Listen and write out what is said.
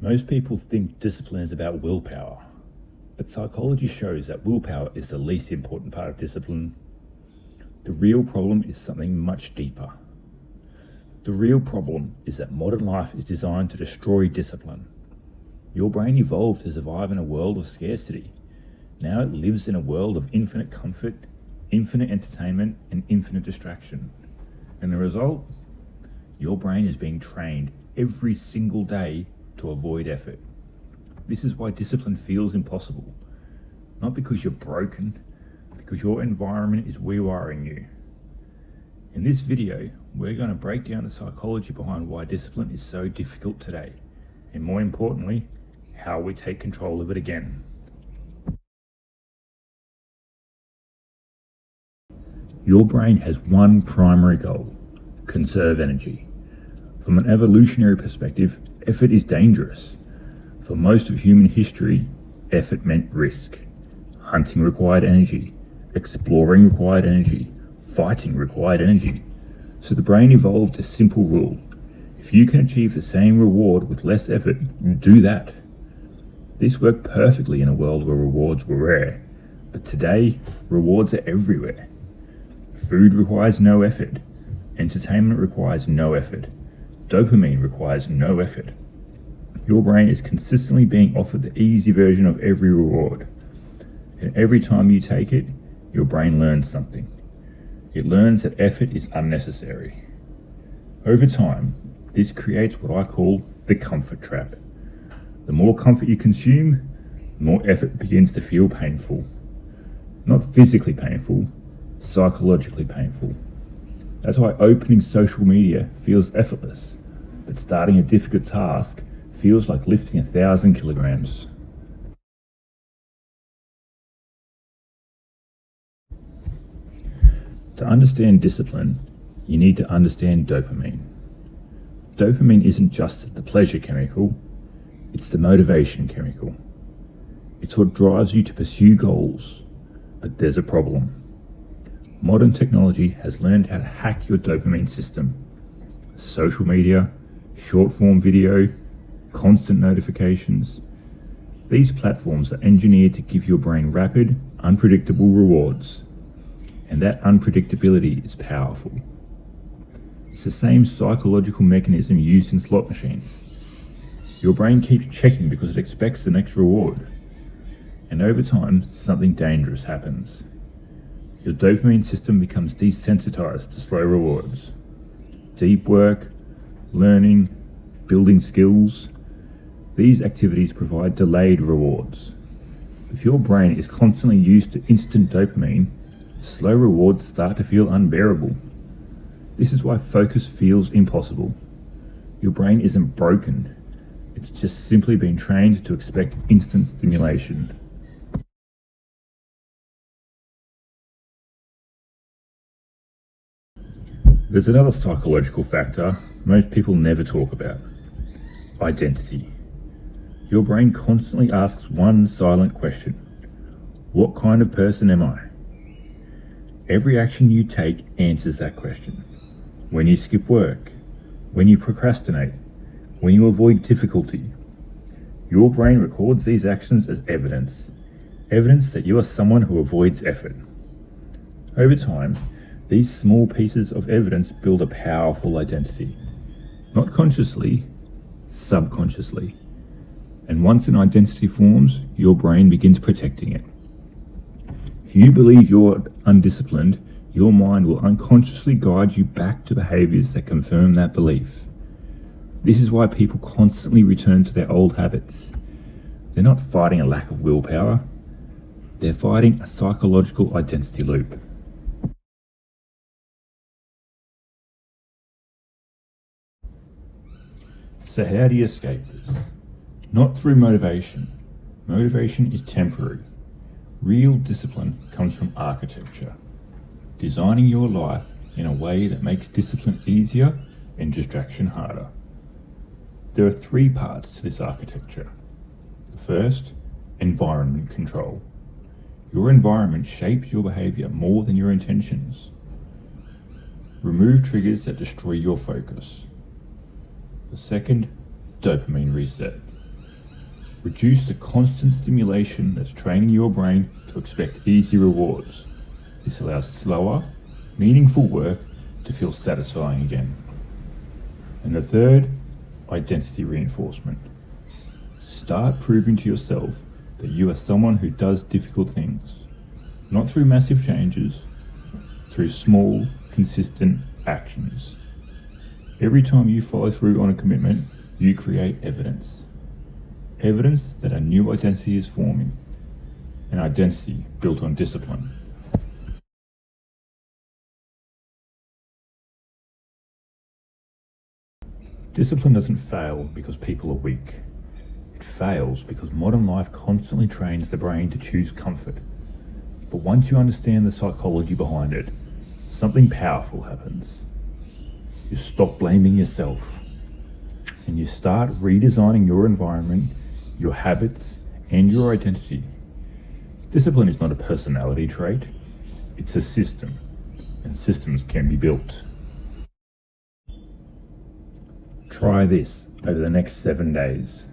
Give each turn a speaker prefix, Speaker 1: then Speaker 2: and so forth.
Speaker 1: Most people think discipline is about willpower, but psychology shows that willpower is the least important part of discipline. The real problem is something much deeper. The real problem is that modern life is designed to destroy discipline. Your brain evolved to survive in a world of scarcity. Now it lives in a world of infinite comfort, infinite entertainment, and infinite distraction. And the result? Your brain is being trained every single day to avoid effort. This is why discipline feels impossible. Not because you're broken, because your environment is rewiring you. In this video, we're going to break down the psychology behind why discipline is so difficult today, and more importantly, how we take control of it again. Your brain has one primary goal: conserve energy. From an evolutionary perspective, effort is dangerous. For most of human history, effort meant risk. Hunting required energy. Exploring required energy. Fighting required energy. So the brain evolved a simple rule: if you can achieve the same reward with less effort, do that. This worked perfectly in a world where rewards were rare, but today, rewards are everywhere. Food requires no effort. Entertainment requires no effort. Dopamine requires no effort. Your brain is consistently being offered the easy version of every reward. And every time you take it, your brain learns something. It learns that effort is unnecessary. Over time, this creates what I call the comfort trap. The more comfort you consume, the more effort begins to feel painful. Not physically painful, psychologically painful. That's why opening social media feels effortless, but starting a difficult task feels like lifting 1,000 kilograms. To understand discipline, you need to understand dopamine. Dopamine isn't just the pleasure chemical, it's the motivation chemical. It's what drives you to pursue goals, but there's a problem. Modern technology has learned how to hack your dopamine system. Social media, short-form video, constant notifications. These platforms are engineered to give your brain rapid, unpredictable rewards. And that unpredictability is powerful. It's the same psychological mechanism used in slot machines. Your brain keeps checking because it expects the next reward. And over time, something dangerous happens. Your dopamine system becomes desensitized to slow rewards. Deep work, learning, building skills, these activities provide delayed rewards. If your brain is constantly used to instant dopamine, slow rewards start to feel unbearable. This is why focus feels impossible. Your brain isn't broken. It's just simply been trained to expect instant stimulation. There's another psychological factor most people never talk about: identity. Your brain constantly asks one silent question: what kind of person am I? Every action you take answers that question. When you skip work, when you procrastinate, when you avoid difficulty, your brain records these actions as evidence that you are someone who avoids effort. Over time, these small pieces of evidence build a powerful identity. Not consciously, subconsciously. And once an identity forms, your brain begins protecting it. If you believe you're undisciplined, your mind will unconsciously guide you back to behaviors that confirm that belief. This is why people constantly return to their old habits. They're not fighting a lack of willpower. They're fighting a psychological identity loop. So how do you escape this? Not through motivation. Motivation is temporary. Real discipline comes from architecture. Designing your life in a way that makes discipline easier and distraction harder. There are 3 parts to this architecture. The first, environment control. Your environment shapes your behavior more than your intentions. Remove triggers that destroy your focus. The second, dopamine reset. Reduce the constant stimulation that's training your brain to expect easy rewards. This allows slower, meaningful work to feel satisfying again. And the third, identity reinforcement. Start proving to yourself that you are someone who does difficult things, not through massive changes, through small, consistent actions. Every time you follow through on a commitment, you create evidence. Evidence that a new identity is forming, an identity built on discipline. Discipline doesn't fail because people are weak. It fails because modern life constantly trains the brain to choose comfort. But once you understand the psychology behind it, something powerful happens. You stop blaming yourself and you start redesigning your environment, your habits, and your identity. Discipline is not a personality trait, it's a system, and systems can be built. Try this over the next 7 days.